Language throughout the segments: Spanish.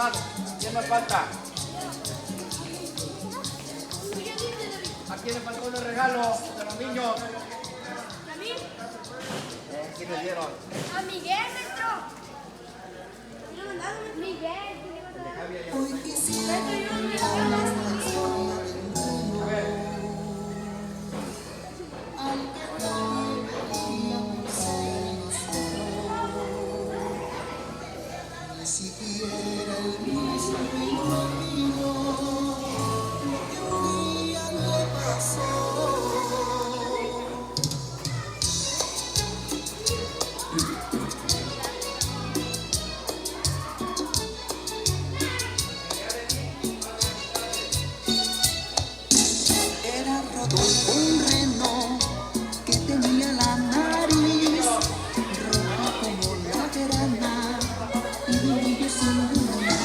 más? ¿Quién más falta? ¿A quién le faltó el regalo de los niños? ¿A mí? ¿Quién le dieron? A Miguel, maestro. Miguel. A ver. Siquiera el mismo amigo que un día le pasó. Era Rodolfo, un reno que tenía la nariz roja como la grana y brillo sin luna.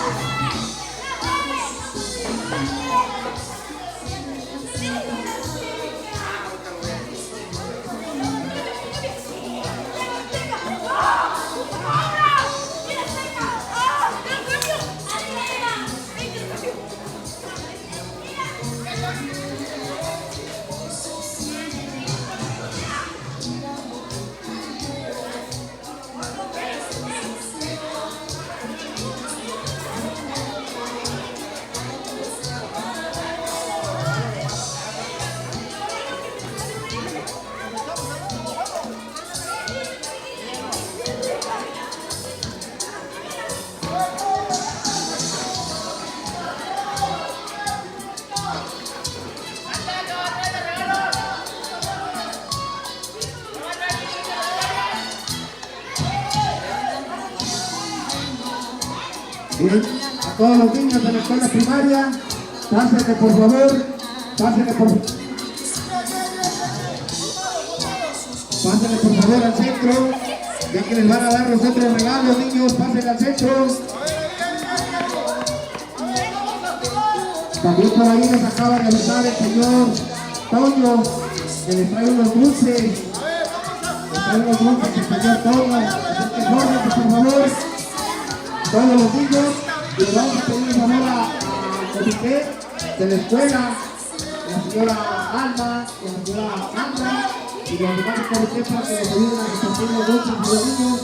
Bien, a todos los niños de la escuela primaria, pásenle por favor, pásenle por al centro, ya que les van a dar los otros regalos, niños, pásenle al centro. También por ahí les acaba de avisar el señor Toño, que les trae unos dulces, el señor Toño, así que jóvenes, por favor, todos los niños, y le vamos a pedir un favor a comité de la escuela, la señora Alma, la señora Sandra, y los demás del comité para que nos ayuden a repartir los dulces a los niños.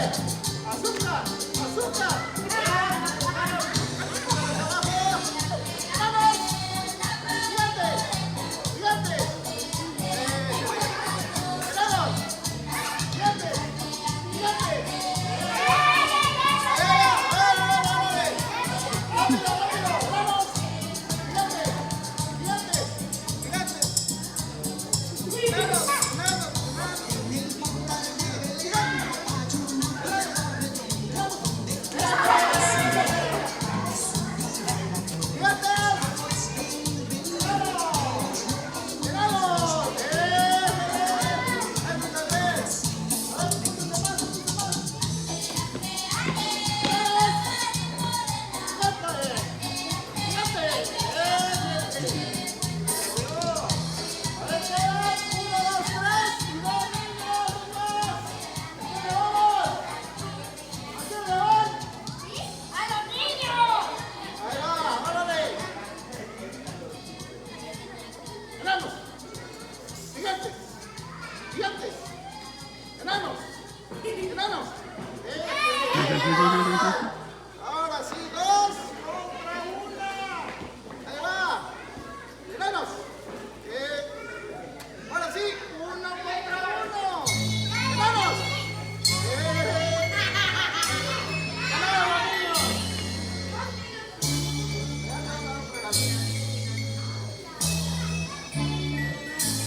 ¡Azúcar! ¡Azúcar! ¡A los niños! ¡Enanos! ¡Gigantes! ¡Gigantes! ¡Enanos! ¡Enanos!